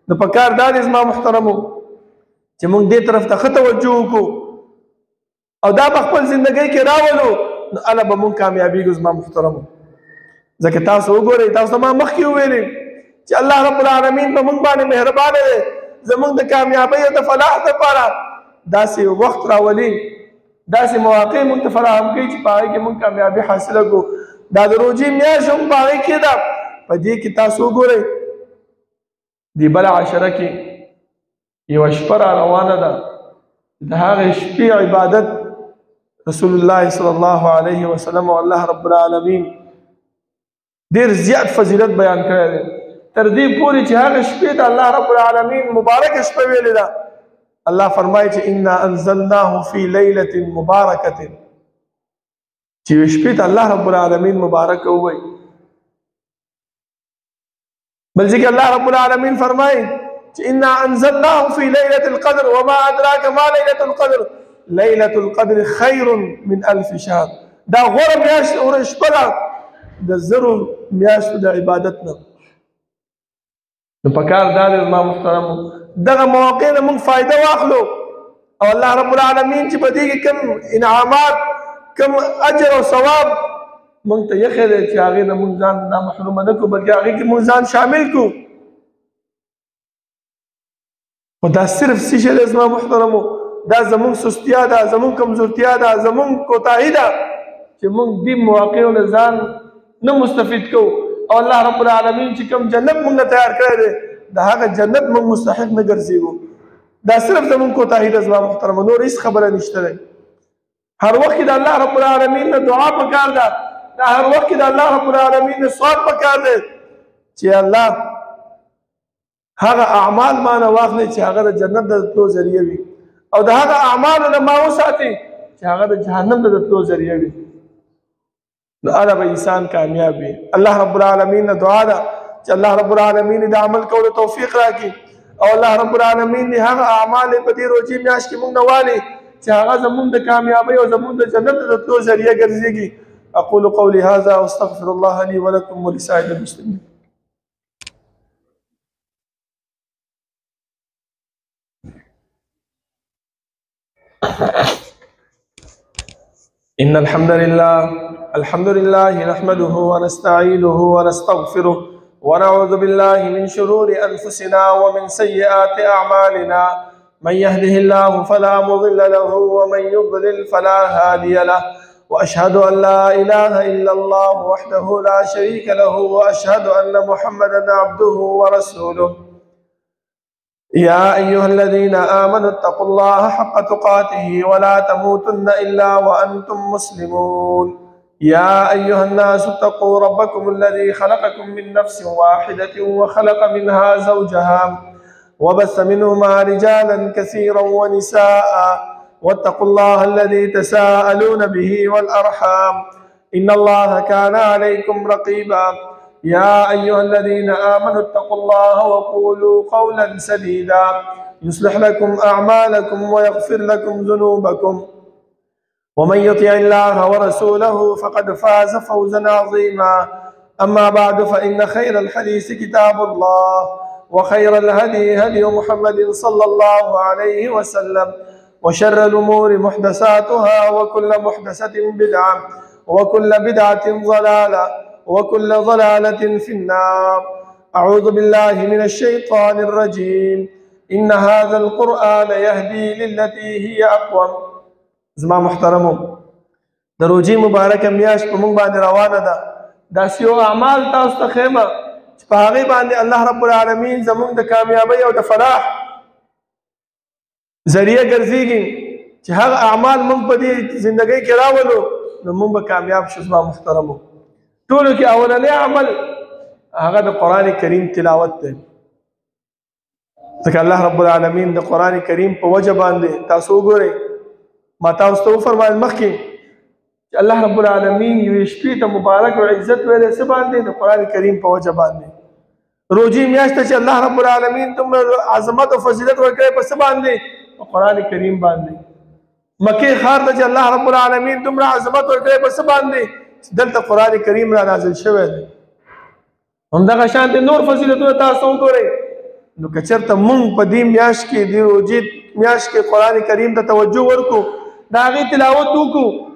نو په کار دا دی زما محترمو چې موږ دې طرف ته ښه توجه وکړو او دا په خپل زندګۍ کې راولو، نو هله به موږ کامیابېږو زما محترمو. ځکه تاسو وګورئ، تاسو ته ما مخکې وویلې چې الله رب العالمین په موږ باندې مهربانه دی، زموږ د کامیابۍ او د فلاح دپاره داسې وخت راولي، داسې مواقع موږ ته فراهم کوي چې په هغې کې موږ کامیابي حاصله کړو. دا د روژې میاشت هم په هغې کې ده، په دې کې تاسو وګورئ دې بله عشره کې یوه شپه را روانه ده، د هغې شپې عبادت رسول الله صلی الله علیه وسلم او الله رب العالمین ډېر زیات فضیلت بیان کړی دی، تر دې پورې چې هغه شپې ته الله رب العالمین مبارکه شپه ویلې ده. الله فرمایي چې انا انزلناه فی لیلة مبارکة، چې یوې شپې ته الله رب العالمین مبارکه ووایي. بل ځکه الله رب العالمین فرمایي چې انا انزلناه فی لیلة القدر وما ادراک ما لیلة القدر لیلة القدر خیر من الف شهر. دا غوره میاشت او شپه ده د زرو میاشتو د عبادت نه. نو په کار دا دی زما محترمو دغه مواقع نه موږ فایده واخلو او الله رب العالمین چې په دې کې کوم انعامات کوم اجر او ثواب موږ ته یخی دی چې هغې نه موږ ځان نامحرومه نه کړو، بلکې هغې کې موږ ځان شامل کړو. خو دا صرف څه شی دی زما محترمو؟ دا زمونږ سستیا ده، زمونږ کمزورتیا ده، زمونږ کوتاهي ده چې موږ دې مواقعو نه ځان نه مستفید کوو او الله رب العالمین چې کوم جنت موږ له تیار کړی دی د هغه جنت موږ مستحق نه ګرځېږو. دا صرف زمونږ کوتاهي ده زما محترمه، نور هېڅ خبره نشته دی. هر وخت کې د الله رب العالمین نه دعا پکار ده، دا هر وخت کې د الله رب العالمین نه سوال پکار دی چې الله هغه اعمال ما نه واخلي چې هغه د جنت د تلو ذریعه وي او د هغه اعمالو نه ما وساتي چې هغه د جهنم د تلو ذریعه وي. نو هله به انسان کامیاب وي. الله رب العالمین نه دعا ده چې الله رب العالمین د عمل کولو توفیق راکړي او الله رب العالمین د هغه اعمال په دې روژې میاشت کې موږ نه والي چې هغه زموږ د کامیابۍ او زموږ د جنت د تلو ذریعه ګرځېږي. اقول قولي هذا واستغفر الله لي ولكم ولسائر المسلمين. إن الحمد لله نحمده ونستعينه ونستغفره ونعوذ بالله من شرور أنفسنا ومن سيئات أعمالنا، من يهده الله فلا مضل له ومن يضلل فلا هادي له، وأشهد أن لا إله إلا الله وحده لا شريك له، وأشهد أن محمدا عبده ورسوله. يا أيها الذين آمنوا اتقوا الله حق تقاته ولا تموتن إلا وأنتم مسلمون. يا أيها الناس اتقوا ربكم الذي خلقكم من نفس واحدة وخلق منها زوجها وبث منهما رجالا كثيرا ونساء، واتقوا الله الذي تساءلون به والأرحام إن الله كان عليكم رقيبا. يا أيها الذين آمنوا اتقوا الله وقولوا قولا سديدا يصلح لكم أعمالكم ويغفر لكم ذنوبكم، ومن يطع الله ورسوله فقد فاز فوزا عظيما. أما بعد، فإن خير الحديث كتاب الله، وخير الهدي هدي محمد صلى الله عليه وسلم، وشر الأمور محدثاتها، وكل محدثة بدعة، وكل بدعة ضلالة، وكل ضلالة في النار. أعوذ بالله من الشيطان الرجيم. إن هذا القرآن يهدي للتي هي أقوم. زما محترمو د روژې مبارکه میاشت په موږ باندې روانه ده. داسې یو اعمال تاسو ته ښیمه چې په هغې باندې الله رب العالمین زموږ د کامیابۍ او د فلاح ذریعه ګرځېږي چې هغه اعمال موږ په دې زندګۍ کې راولو نو موږ به کامیاب شو. زما محترمو ټولو کې اولنی عمل هغه د قرآن کریم تلاوت دی، ځکه الله رب العالمین د قرآن کریم په وجه باندې تاسو وګورئ، ما تاسو ته وفرمایل مخکې الله رب العالمین یوې شپې ته مبارک او عزت ویلی څه باندې د قرآن کریم په وجه باندې روجي میاشت ته چې الله رب العالمین دومره عظمت او فضیلت ورکړی په څه باندې په قرآن کریم باندې مکې ښار ته چې الله رب العالمین دومره عظمت ورکړی په څه باندې چې دلته قرآن کریم را نازل شوی دی همدغه شانتې نور فضیلتونه تاسو وګورئ نو که چېرته مونږ په دې میاشت کې د روجې میاشت کې قرآن کریم ته توجه ورکړو د هغې تلاوت وکړو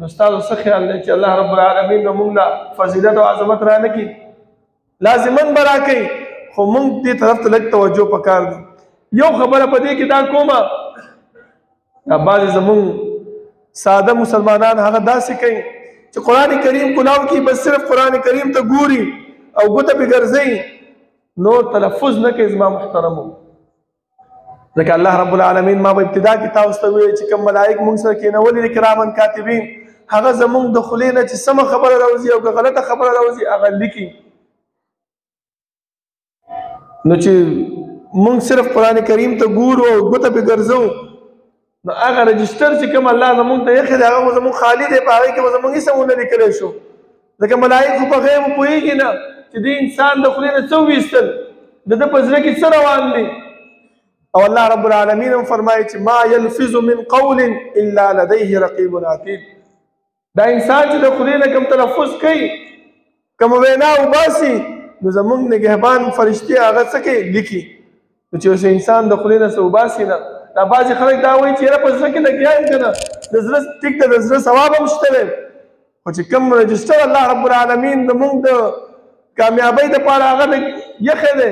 نو ستاسو څه خیال دی چې الله رب العالمین به مونږ له فضیلت او عظمت را نه کړي لازمن به راکوي خو مونږ دې طرف ته لږ توجه پکار دی یو خبره په دې کې دا کومه دا بعضې زمونږ ساده مسلمانان هغه داسې کوي چې قرآن کریم کلاو کې بس صرف قرآن کریم ته ګوري او ګوته پې ګرځوي نور تلفظ نه کوي زما محترمو ځکه الله رب العالمین ما په ابتدا کې تاسو ته ویل چې کوم ملائک مونږ سره کېنولي دي کرامن کاتبین هغه زمونږ د خولې نه چې سمه خبره راوځي او که غلطه خبره راوځي هغه لیکي نو چې مونږ صرف قرآن کریم ته ګورو او ګوته پې ګرځو نو هغه رجسټر چې کوم الله زمونږ ته ایښی دی هغه زمونږ خالي دی په هغې کې به زمونږ هېڅ هم ونه لیکلی شو ځکه ملایک خو په غیب پوهېږي نه چې دې انسان د خولې نه څه وویستل د ده په زړه کې څه روان دي او الله رب العالمین هم فرمایي چې ما یلفظ من قول الا لدیه رقیب عتید دا انسان چې د خولې نه کوم تلفظ کوي کوم وینا وباسي نو زمونږ نګهبان فرشتې هغه څه کوي لیکي نو چې اوس انسان د خولې نه څه وباسي نه دا بعضې خلک دا وایي چې یاره په زړه کې لګیا یم که نه د زړه ټیک ده د زړه ثواب هم شته دی خو چې کوم رجسټر الله رب العالمین زمونږ د کامیابۍ دپاره هغه یخی دی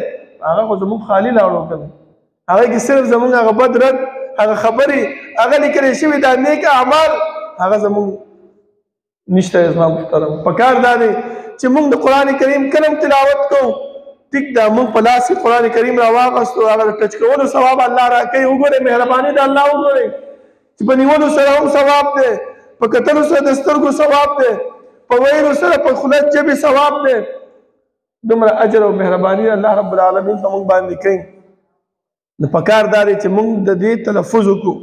هغه خو زمونږ خالي لاړو که نه هغه کې صرف زمونږ هغه بد رد هغه خبرې هغه لیکلی شوي دا نیک اعمال هغه زمونږ نشته زما محترم پکار دا دی چې مونږ د قرآن کریم کلم تلاوت کوو ټیک دا مونږ په لاس کې قرآن کریم راواغستو هغه د ټچ کولو ثواب الله راکوي وګورئ مهرباني د الله وګورئ چې په نیولو سره هم ثواب دی په کتلو سره د سترګو ثواب دی په ویلو سره په خوله ژبې ثواب دی دومره اجر او مهرباني الله رب العالمین په مونږ باندې کوي نو پکار دا دی چې مونږ د دې تلفظ وکړو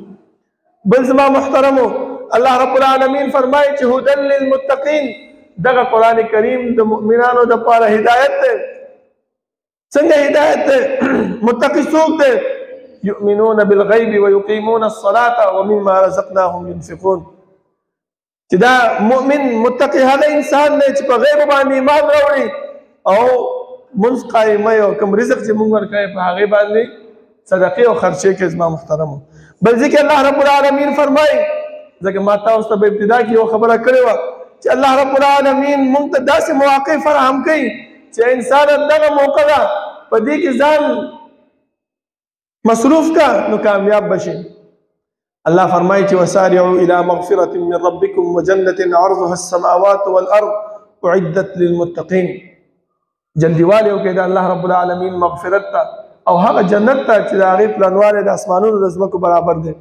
بل زما محترمو الله رب العالمین فرمایي چې هدن للمتقین دغه قرآن کریم د مؤمنانو دپاره هدایت دی څنګه هدایت دی متقي څوک دی یؤمنون بالغیب ویقیمون الصلاة ومما رزقناهم ينفقون چې دا مؤمن متقي هغه انسان دی چې په غیب باندې ایمان راوړي او منځ قایموي او کوم رزق چې مونږ ورکوي په هغې باندې صدقې او خرچې کې زما محترمو بل ځکه الله رب العالمین فرمایي ځکه ما تاسو ته په ابتدا کې یو خبره کړې وه چې الله رب العالمین مونږ ته داسې مواقع فراهم کوي چې انسان دغه موقع ده په دې کې ځان مصروف کا نو کامیاب بشي الله فرمایي چې وسارعوا الى مغفرة من ربكم وجنة عرضها السماوات والارض اعدت للمتقين جلدیوالی وکړئ د الله رب العالمین مغفرت ته او هغه جنت ته چې د هغې پلانوالی د اسمانونو د ځمکو برابر دی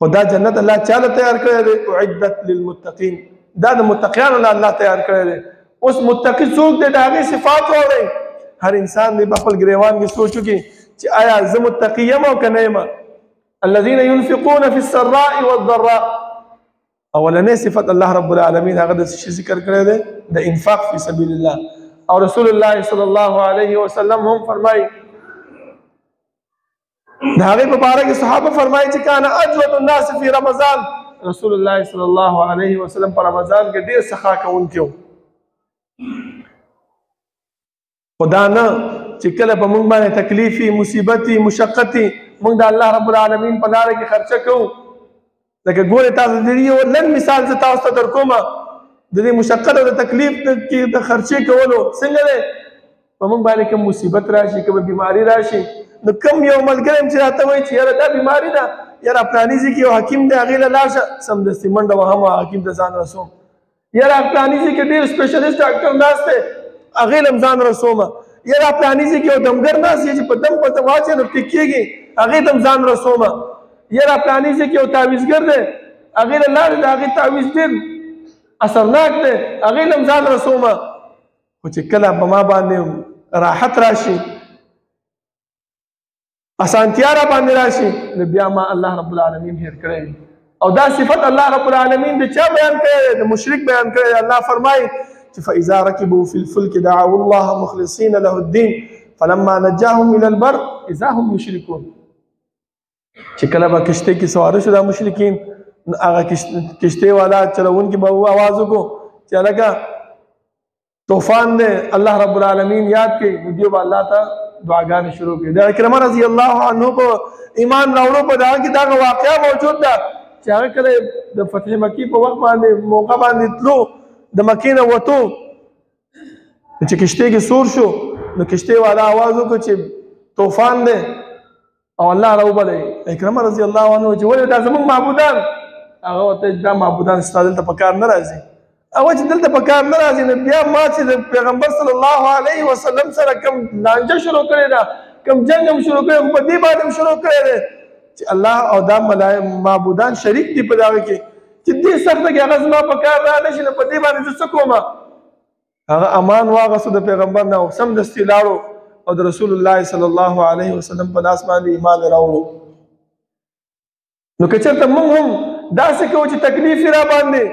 خو دا جنت الله چاله تیار کړی دی اعدت للمتقین دا د متقیانو نه الله تیار کړی دی اوس متقي څوک دی د هغې صفات واورئ هر انسان دی په خپل ګریوان کې سوچ وکړي چې آیا زه متقي یم او که نه یم الذین ينفقون في السراء والضراء اولنۍ صفت الله رب العالمین هغه د څه ذکر کړی دی د انفاق فی سبیل الله او رسول الله صلی الله علیه وسلم هم فرمایي د هغې په باره کې صحابه فرمایي چې کان اجود الناس فی رمضان رسول الله صلی الله علیه وسلم په رمضان کې ډېر سخا کوونکی و خو دا نه چې کله په مونږ باندې تکلیفي مصیبتي مشقتي مونږ د الله رب العالمین په لاره کې خرچه کوو لکه ګورې تاسو د دې یو لږ مثال زه تاسو ته درکومه د دې مشقت او د تکلیف کې د خرچې کولو څنګه دی په مونږ باندې کوم مصیبت راشي کومه بیماري راشي نو کوم یو ملګری چې راته وایي چې یاره دا بیماري ده یاره فلاني ځای کې یو حکیم دی هغې له لاړ شه سمدستي منډه وهم حکیم ته ځان رسوم یاره فلاني ځای کې ډېر سپیشلیست ډاکټر ناست دی هغې له ځان رسومه یاره فلاني ځای کې یو دمګر ناست دی چې په دم پسې واچوي نو ټیک کېږي هغې ته ځان رسومه یاره فلاني ځای کې یو تعویزګر دی هغې له لاړې د هغې تعویز ډېر اثرناک دی هغې له ځان رسومه خو چې کله په ما باندې راحت راشي اسانتیا را باندې راشي نو بیا ما الله رب العالمین هېر کړی او دا صفت الله رب العالمین د چا بیان کړی د مشرک بیان کړی. الله فرمایي چې فاذا ركبوا في الفلك دعوا الله مخلصين له الدين فلما نجاهم الى البر اذا هم يشركون. چې کله به کشته کې سوار شو دا مشرکین، هغه کشته والا چلون کې به आवाज وکړو چې لکه طوفان دی، الله رب العالمین یاد کړي، نو دیو به الله ته دعاګانې شروع کړي. د اکرمه رضی الله عنه په ایمان راوړو په دغه کې دا واقعه موجود ده چې هغه کله د فتح مکی په وخت باندې موقع باندې تلو، د مکې نه وتو، چې کشته کې سور شو، نو کشته والا आवाज وکړو چې طوفان دی او الله راوبلئ. اکرمه رضی الله عنه چې ولې دا زموږ معبودان، هغه ورته دا معبودان ستا دلته په کار نه راځي. هغه چې دلته په کار نه راځي نو بیا ما چې د پیغمبر صلی الله علیه وسلم سره کوم لانجه شروع کړې ده، کوم جنګ هم شروع کړی، خو په دې باندې هم شروع کړی دی چې الله او دا معبودان شریک دي په دغه کې چې دې سخته کې هغه زما په کار را نه شي، نو په دې باندې زه څه کومه. هغه امان واغستو د پیغمبر نه او سمدستي لاړو او د رسول الله صلی الله علیه وسلم په لاس باندې ایمان راوړو. نو که چېرته موږ هم داسې کوو چې تکلیف را باندې،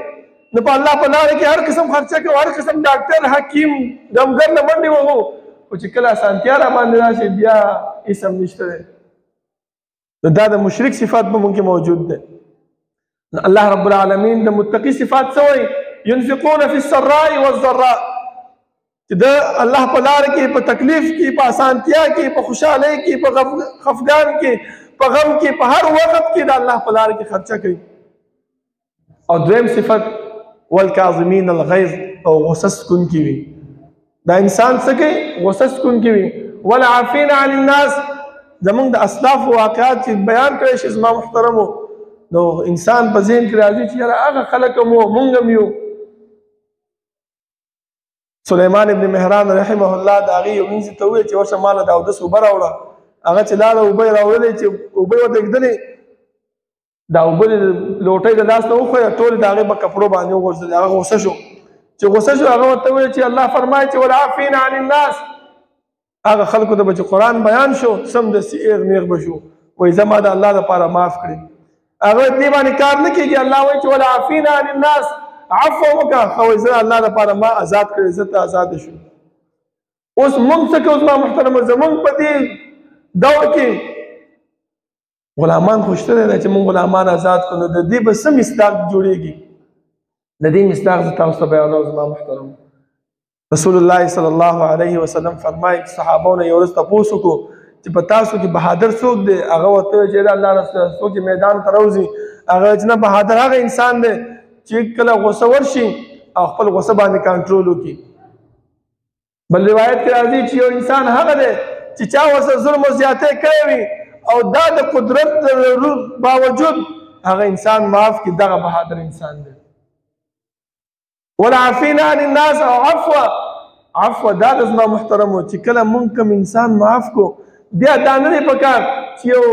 نو په الله په لاره کې هر قسم خرچه کوو، هر قسم ډاکټر حکیم دمګر نه منډې وهو، خو چې کله اسانتیا را باندې راشي بیا هېڅ هم نشته دی. نو دا د مشرک صفات په موږ کې موجود دی. نو الله رب العالمین د متقي صفات څه وایي؟ ينفقون في السراء والضراء، چې د الله په لاره کې په تکلیف کې، په اسانتیا کې، په خوشحالۍ کې، په خفګان کې، په غم کې، په هر وخت کې د الله په لاره کې خرچه کوي. او دویم صفت والکاظمین الغیظ، او غصه سکونکي وي. دا انسان څه کوي؟ غصه سکونکي وي. والعافین عن الناس، زمونږ د اسلافو واقعات چې بیان کړی شي زما محترمو، نو انسان په ذهن کې راځي چې یاره هغه خلک هم وو، مونږ هم یو. سلیمان ابن مهران رحمه الله د هغې یو مینځي ته وویل چې ورشه ماله د اودس اوبه راوړه. هغه چې لاړه اوبه یې راوړلې، چې اوبه یې ورته ږدلې، دا اوبه د لوټۍ د لاس نه وښویه، ټولې د هغې په کپړو باندې وغورځېدې. هغه غوسه شو. چې غوسه شو هغه ورته وویل چې الله فرمایي چې والعافین عن الناس، هغه خلکو ته به چې قرآن بیان شو سمدستي ایغ نیغ به شو، وایي زما د الله دپاره معاف کړي. هغه دې باندې کار نه کېږي. الله وایي چې والعافین عن الناس، عفو وکړه، خو زه الله دپاره ما آزاد کړی، زه ته آزاده شو. اوس موږ څه کوو زما محترمه؟ زموږ په دې دور کې غلامان خو شته دی چې موږ غلامان آزاد کړو، نو د دې به څه مصداق جوړېږي؟ د دې مصداق زه تاسو ته بیانوم زما محترمو. رسول الله صلی الله علیه وسلم فرمایي چې صحابو نه یو ورځ تپوس وکړو چې په تاسو کې بهادر څوک دی؟ هغه ورته ویل چې الله رسول څوک چې میدان ته راوځي، هغه چې نه بهادر هغه انسان دی چې کله غوسه ورشي او خپل غوسه باندې کنټرول وکړي. بل روایت کې راځي چې یو انسان هغه دی چې چا ورسره ظلم او زیاتۍ کړی وي او دا د قدرت باوجود هغه انسان معاف کړي، دغه بهادر انسان دی. والعافین عن الناس، او عفو دا د زما محترمو چې کله مونږ کوم انسان معاف کو، بیا دا نه دی پکار چې یو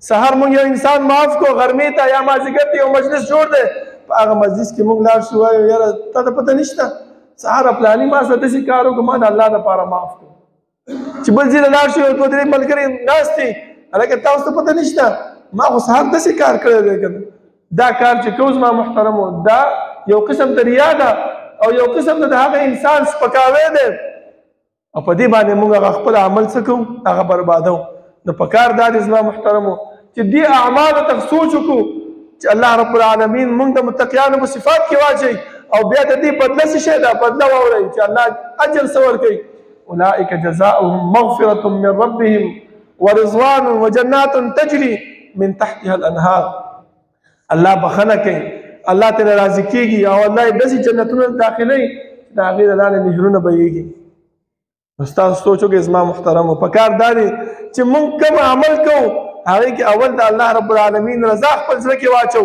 سهار مونږ یو انسان معاف کو، غرمې ته یا مازدیګر ته یو مجلس جوړ دی، په هغه مجلس کې مونږ لاړ شو وایو یاره تا ته پته نشته سهار پلاني ما سره داسې کار وکړو، ما د الله دپاره معاف کړو. چې بل ځای ته لاړ شو یو دوه درې ملګري ناست دي، هلکه تاسو ته پته نشته ما خو سهار داسې کار کړی دی. که دا کار چې کوو زما محترمو، دا یو قسم د ریا ده او یو قسم د هغه انسان سپکاوی دی، او په دې باندې موږ هغه خپل عمل څه کوو؟ هغه بربادوو. نو په کار دا دی زما محترمو چې دې اعمالو ته سوچ وکړو چې الله رب العالمین موږ د متقیانو په صفات کې واچوي، او بیا د دې بدله څه شی ده؟ بدله واورئ چې الله اجر څه ورکوي. اولئک جزاؤهم مغفرة من ربهم ورضوان وجنات تجري من تحتها الانهار. الله بخنه کوي، الله ته راضي کیږي، او الله داسې جنتونو داخلي د هغې د لاندې نهرونه بهیږي. تاسو سوچ وکړئ زما محترمو، په کار دا دی چې موږ کوم عمل کوو هغې کې اول د الله رب العالمین رضا خپل زړه کې واچو،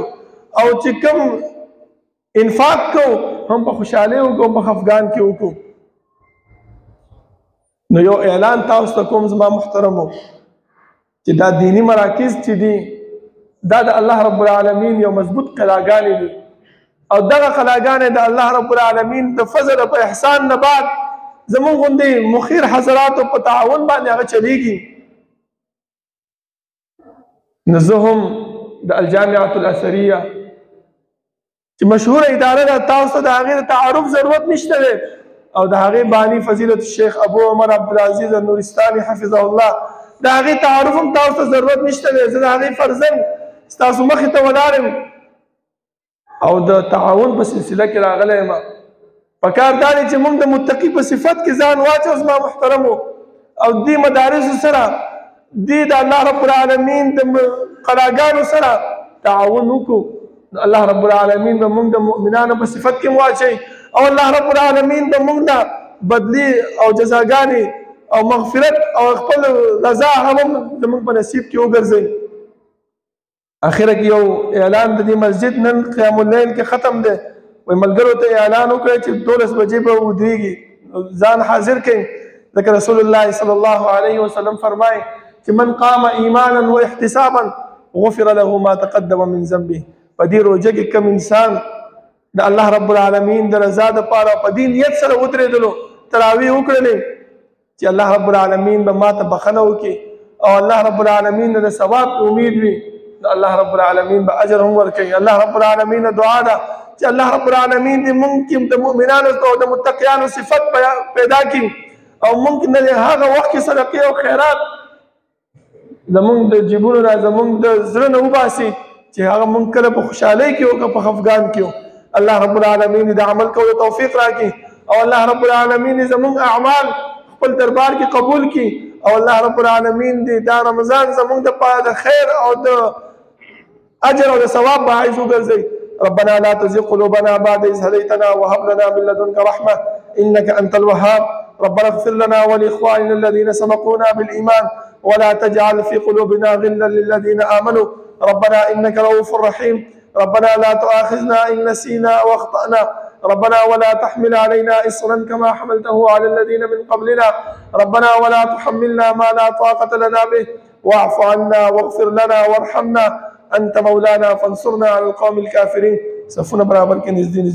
او چې کوم انفاق کوو هم په خوشحالۍ وکړو، هم په خفګان کې وکړو. نو یو اعلان تاسو ته کوم زما محترمو چې دا دینی مراکز چې دي دا د الله رب العالمین یو مضبوط قلاګانې دي، او دغه قلاګانې د الله رب العالمین د فضل او په احسان نه بعد زمونږ غوندې مخیر حضراتو په تعاون باندې هغه چلیږي. نو زه هم د الجامعة الأثرية چې مشهوره اداره ده، تاسو د هغې د تعارف ضرورت نشته دی، او د هغې بانی فضیلت الشیخ ابو عمر عبدالعزیز النورستاني حفظه الله، د هغې تعارف هم تاسو ته ضرورت نشته دی. زه د هغې فرزند ستاسو مخې ته ولاړ یم او د تعاون په سلسله کې راغلی یم. پکار دا دی چې موږ د متقي په صفت کې ځان واچو زما محترمو، او دې مدارسو سره دې د الله رب العالمین د قلاګانو سره تعاون وکړو. الله رب العالمین به موږ د مؤمنانو په صفت کې واچوي، او الله رب العالمین به موږ نه بدلی او جزاګانې او مغفرت او خپل رضا هم زموږ په نصیب کې وګرځوي. اخره کې یو اعلان د دې مسجد نن قیام اللیل کې ختم دی، وایي ملګرو ته اعلان وکړئ چې 12 بجې به ودرېږي، ځان حاضر کړئ، ځکه رسول الله صلی الله علیه وسلم فرمایي چې من قام ایمانا و احتسابا غفر له ما تقدم من ذنبه. په دې روژه کې کوم انسان د الله رب العالمین د رضا دپاره په دې نیت سره ودرېدلو، تراویح وکړلې چې الله رب العالمین به ما ته بخښنه وکړي او الله رب العالمین د ثواب امید وي، الله رب العالمین به اجر هم ورکوي. الله رب العالمین دعا ده چې الله رب العالمین دې موږ کې د مؤمنانو او د متقیانو صفت پیدا کړي، او موږ نه هغه وخت کې صدقې او خیرات زمونږ د جیبونو نه زمونږ د زړه نه وباسي چې هغه موږ کله په خوشحالۍ کې او که په خفګان کې. الله رب العالمین د عمل کولو توفیق راکړي، او الله رب العالمین زمونږ اعمال خپل دربار کې قبول کړي، او الله رب العالمین دې دا رمضان زمونږ دپاره د خیر او د اجر او د ثواب باعث وګرځوي. ربنا لا تزغ قلوبنا بعد إذ هديتنا وهب لنا من لدنك رحمة إنك أنت الوهاب. ربنا اغفر لنا ولإخواننا الذين سبقونا بالإيمان ولا تجعل في قلوبنا غلا للذين آمنوا ربنا إنك رؤوف رحيم. ربنا لا تؤاخذنا إن نسينا أو أخطأنا ربنا ولا تحمل علينا إصرا كما حملته على الذين من قبلنا ربنا ولا تحملنا ما لا طاقة لنا به واعف عنا واغفر لنا وارحمنا أنت مولانا فانصرنا على القوم الكافرين. صفونا برابر كنز دين